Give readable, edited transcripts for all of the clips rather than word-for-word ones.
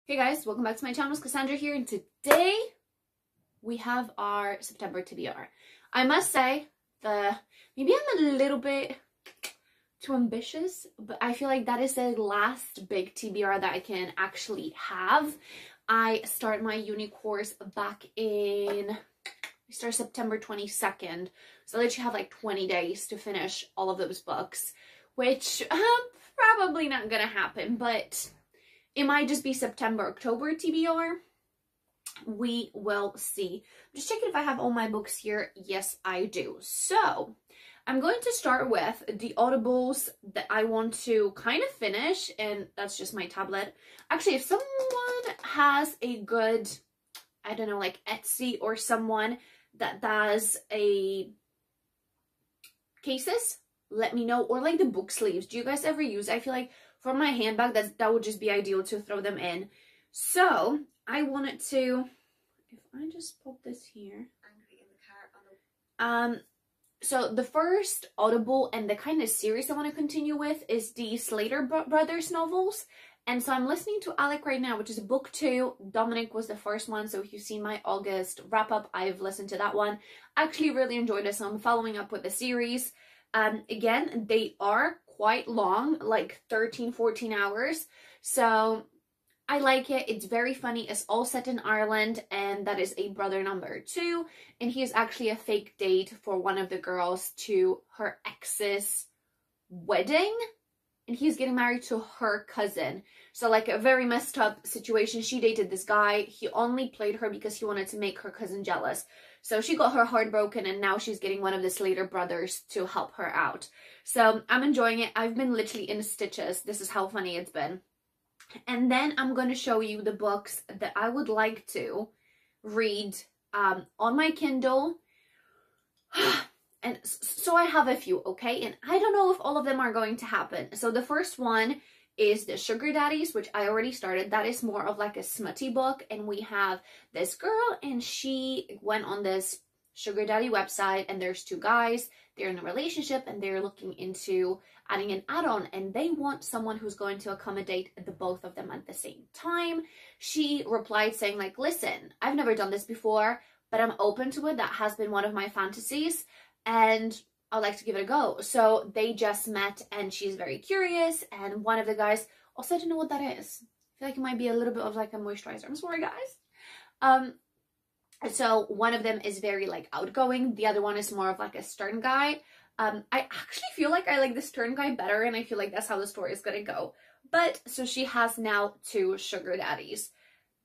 Hey guys, welcome back to my channel. It's Cassandra here, and today we have our September TBR. I must say maybe I'm a little bit too ambitious, but I feel like that is the last big TBR that I can actually have. I start my uni course back in September 22nd, so I literally have like 20 days to finish all of those books, which probably not gonna happen, but it might just be September, October TBR. We will see. I'm just checking if I have all my books here. Yes, I do. So I'm going to start with the audibles that I want to kind of finish, and that's just my tablet. Actually, if someone has a good, I don't know, like Etsy or someone that does a cases, let me know. Or like the book sleeves. Do you guys ever use? I feel like for my handbag, that would just be ideal to throw them in. So I wanted to, if I just pop this here. So the first audible and the kind of series I want to continue with is the Slater Brothers novels. And so I'm listening to Alec right now, which is book 2. Dominic was the first one. So if you've seen my August wrap up, I've listened to that one. I actually really enjoyed it. So I'm following up with the series. Again, they are quite long, like 13-14 hours, so I like it. It's very funny. It's all set in Ireland, and that is a brother number 2, and he is actually a fake date for one of the girls to her ex's wedding, and he's getting married to her cousin. So like a very messed up situation. She dated this guy. He only played her because he wanted to make her cousin jealous. So she got her heart broken, and now she's getting one of the Slater brothers to help her out. So I'm enjoying it. I've been literally in stitches. This is how funny it's been. And then I'm going to show you the books that I would like to read on my Kindle. And so I have a few, okay? And I don't know if all of them are going to happen. So the first one is the Sugar Daddies, which I already started. That is more of like a smutty book, and we have this girl, and she went on this Sugar Daddy website, and there's 2 guys. They're in a relationship, and they're looking into adding an add-on, and they want someone who's going to accommodate the both of them at the same time. She replied saying like, listen, I've never done this before, but I'm open to it. That has been one of my fantasies, and I'd like to give it a go. So they just met, and she's very curious, and one of the guys also didn't know what that is. I feel like it might be a little bit of like a moisturizer. I'm sorry, guys. So one of them is very like outgoing. The other one is more of like a stern guy. I actually feel like I like the stern guy better, and I feel like that's how the story is gonna go. But so she has now 2 sugar daddies.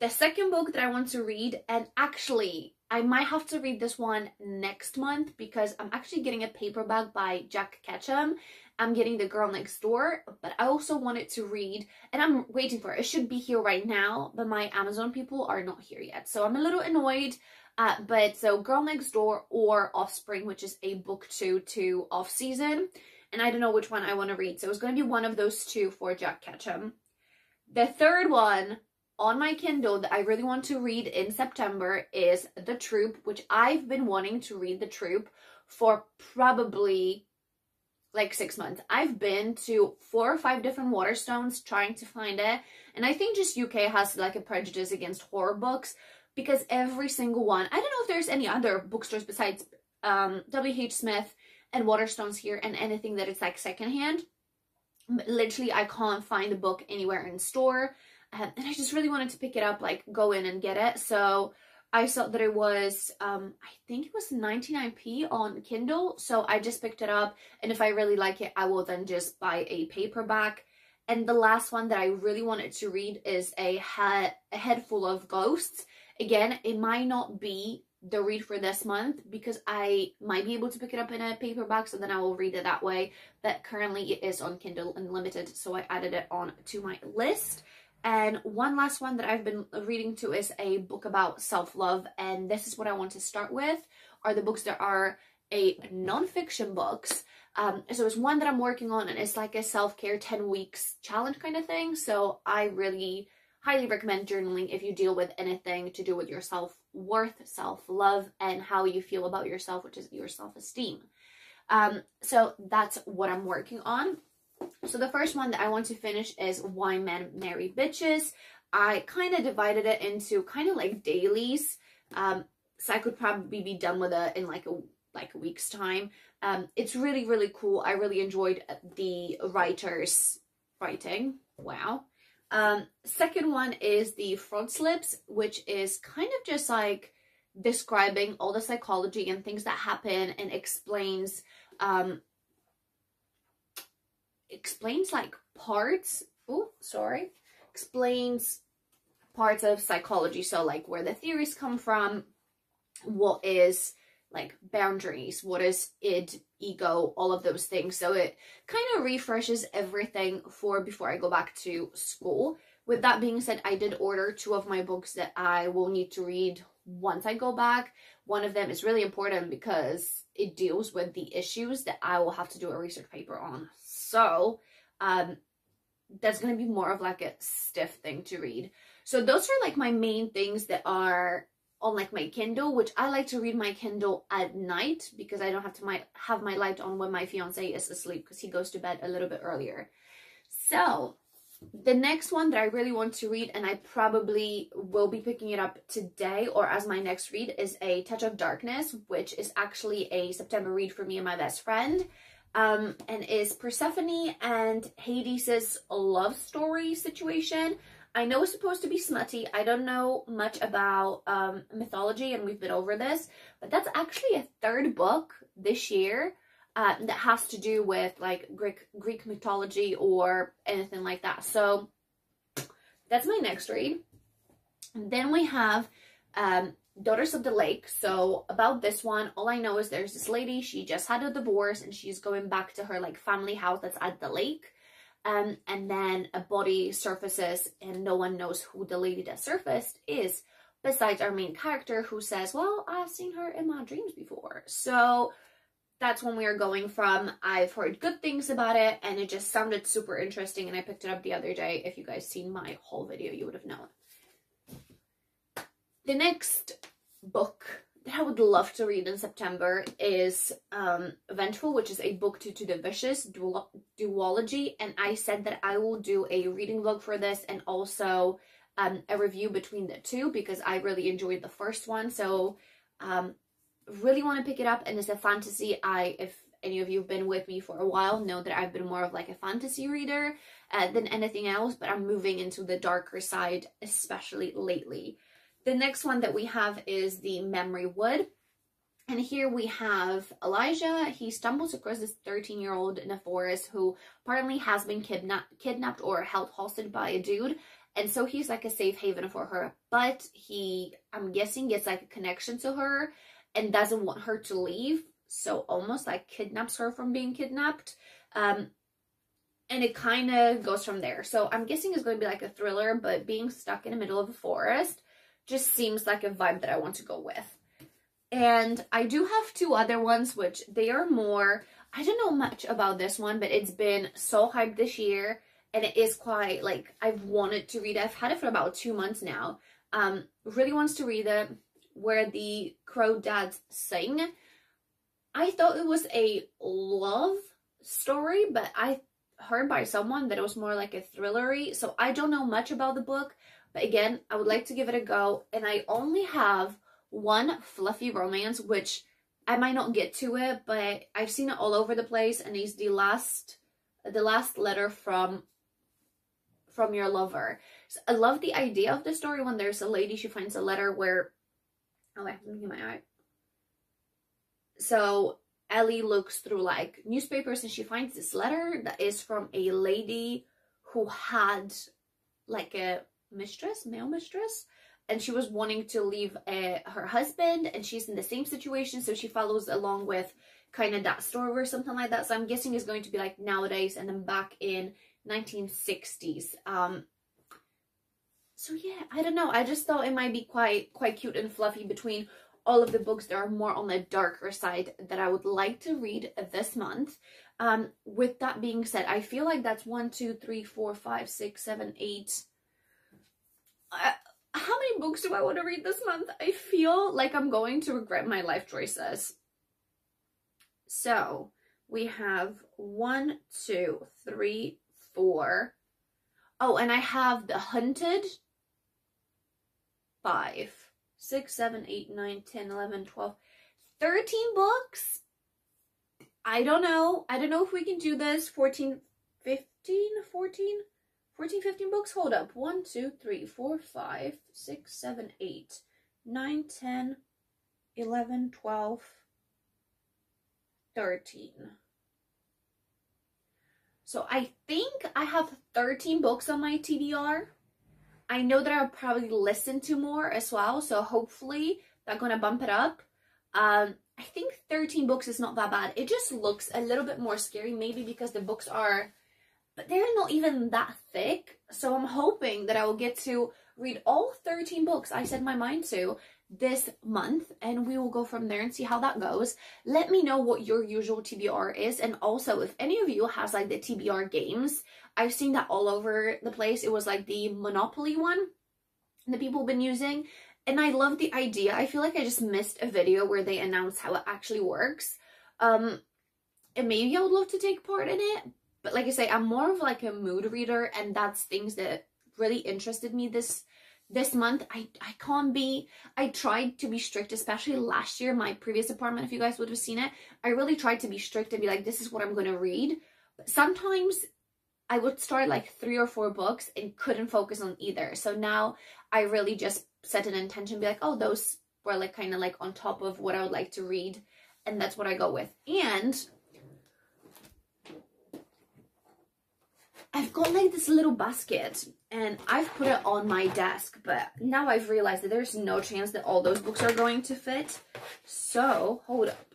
The second book that I want to read, and actually I might have to read this one next month because I'm actually getting a paperback by Jack Ketchum. I'm getting The Girl Next Door, but I also wanted to read, and I'm waiting for it. It should be here right now, but my Amazon people are not here yet. So I'm a little annoyed, but so Girl Next Door or Offspring, which is a book 2 to off season. And I don't know which one I want to read. So it's going to be one of those 2 for Jack Ketchum. The third one on my Kindle that I really want to read in September is The Troop, which I've been wanting to read The Troop for probably like 6 months. I've been to 4 or 5 different Waterstones trying to find it, and I think just UK has like a prejudice against horror books because every single one, I don't know if there's any other bookstores besides WH Smith and Waterstones here and anything that it's like secondhand. Literally I can't find the book anywhere in store. And I just really wanted to pick it up, like go in and get it. So I saw that it was, I think it was 99p on Kindle. So I just picked it up. And if I really like it, I will then just buy a paperback. And the last one that I really wanted to read is A Head Full of Ghosts. Again, it might not be the read for this month because I might be able to pick it up in a paperback, so then I will read it that way. But currently it is on Kindle Unlimited, so I added it on to my list. And one last one that I've been reading to is a book about self-love, and this is what I want to start with, are the books that are a non-fiction books. So it's one that I'm working on, and it's like a self-care 10 weeks challenge kind of thing. So I really highly recommend journaling if you deal with anything to do with your self-worth, self-love, and how you feel about yourself, which is your self-esteem. So that's what I'm working on. So the first one that I want to finish is Why Men Marry Bitches. I kind of divided it into kind of like dailies. So I could probably be done with it in like a week's time. It's really, really cool. I really enjoyed the writer's writing. Wow. Second one is the front slips, which is kind of just like describing all the psychology and things that happen, and explains like parts. Oh, sorry. Explains parts of psychology. So like where the theories come from, what is like boundaries, what is id, ego, all of those things. So it kind of refreshes everything for before I go back to school. With that being said, I did order 2 of my books that I will need to read once I go back. One of them is really important because it deals with the issues that I will have to do a research paper on. So that's going to be more of like a stiff thing to read. So those are like my main things that are on like my Kindle, which I like to read my Kindle at night because I don't have to have my light on when my fiance is asleep, because he goes to bed a little bit earlier. So the next one that I really want to read, and I probably will be picking it up today or as my next read, is A Touch of Darkness, which is actually a September read for me and my best friend, and is Persephone and Hades's love story situation. I know it's supposed to be smutty. I don't know much about mythology, and we've been over this, but that's actually a 3rd book this year that has to do with like Greek mythology or anything like that. So that's my next read. And then we have Daughters of the Lake. So about this one, all I know is there's this lady, she just had a divorce and she's going back to her like family house that's at the lake. And then a body surfaces and no one knows who the lady that surfaced is, besides our main character, who says, well, I've seen her in my dreams before. So that's when we are going from. I've heard good things about it and it just sounded super interesting, and I picked it up the other day. If you guys seen my haul video, you would have known. The next book that I would love to read in September is Vengeful, which is a book to the Vicious duology, and I said that I will do a reading vlog for this and also a review between the two because I really enjoyed the first one. So really want to pick it up, and it's a fantasy. If any of you have been with me for a while, know that I've been more of like a fantasy reader than anything else, but I'm moving into the darker side, especially lately. The next one that we have is The Memory Wood. And here we have Elijah. He stumbles across this 13-year-old in a forest who apparently has been kidnapped or held hostage by a dude. And so he's like a safe haven for her. But he, I'm guessing, gets like a connection to her and doesn't want her to leave. So almost like kidnaps her from being kidnapped. And it kind of goes from there. So I'm guessing it's going to be like a thriller, but being stuck in the middle of a forest just seems like a vibe that I want to go with. And I do have 2 other ones, which they are more, I don't know much about this one, but it's been so hyped this year. And it is quite, like, I've wanted to read it. I've had it for about 2 months now. Really wants to read it. Where the Crow Dads Sing. I thought it was a love story, but I heard by someone that it was more like a thrillery. So I don't know much about the book. But again, I would like to give it a go. And I only have one fluffy romance, which I might not get to it, but I've seen it all over the place. And it's the last letter from your lover. So I love the idea of the story when there's a lady, she finds a letter where, oh wait, let me get my eye. So Ellie looks through like newspapers and she finds this letter that is from a lady who had like a male mistress, and she was wanting to leave her husband, and she's in the same situation, so she follows along with kind of that story or something like that. So I'm guessing it's going to be like nowadays and then back in 1960s. So yeah, I don't know, I just thought it might be quite cute and fluffy between all of the books that are more on the darker side that I would like to read this month. With that being said, I feel like that's 1, 2, 3, 4, 5, 6, 7, 8. How many books do I want to read this month? I feel like I'm going to regret my life choices. So we have 1, 2, 3, 4. Oh, and I have The Hunted 5, 6, 7, 8, 9, 10, 11, 12, 13 books. I don't know. I don't know if we can do this. 14, 15, 14, 14, 15 books. Hold up. 1, 2, 3, 4, 5, 6, 7, 8, 9, 10, 11, 12, 13. So I think I have 13 books on my TBR. I know that I'll probably listen to more as well, so hopefully that's gonna bump it up. I think 13 books is not that bad. It just looks a little bit more scary, maybe because the books are, but they're not even that thick. So I'm hoping that I will get to read all 13 books I set my mind to this month, and we will go from there and see how that goes. Let me know what your usual TBR is, and also if any of you has like the TBR games. I've seen that all over the place. It was like the Monopoly one that people have been using, and I love the idea. I feel like I just missed a video where they announced how it actually works. And maybe I would love to take part in it, but like I say, I'm more of like a mood reader, and that's things that really interested me this month. I tried to be strict, especially last year, my previous apartment, if you guys would have seen it. I really tried to be strict and be like, this is what I'm going to read. But sometimes I would start like 3 or 4 books and couldn't focus on either. So now I really just set an intention, be like, oh, those were like kind of like on top of what I would like to read, and that's what I go with. And I've got like this little basket, and I've put it on my desk, but now I've realized that there's no chance that all those books are going to fit. So, hold up.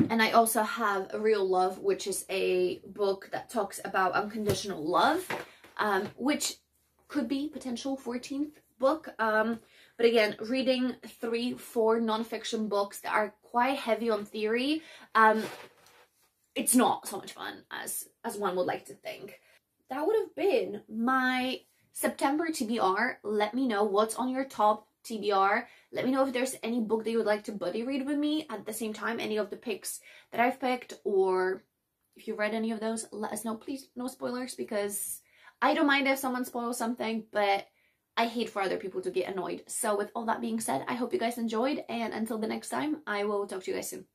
And I also have A Real Love, which is a book that talks about unconditional love, which could be potential 14th book. But again, reading 3, 4 nonfiction books that are quite heavy on theory, it's not so much fun as one would like to think. That would have been my September TBR. Let me know what's on your top TBR. Let me know if there's any book that you would like to buddy read with me at the same time, any of the picks that I've picked, or if you read any of those, let us know. Please, no spoilers, because I don't mind if someone spoils something, but I hate for other people to get annoyed. So with all that being said, I hope you guys enjoyed, and until the next time, I will talk to you guys soon.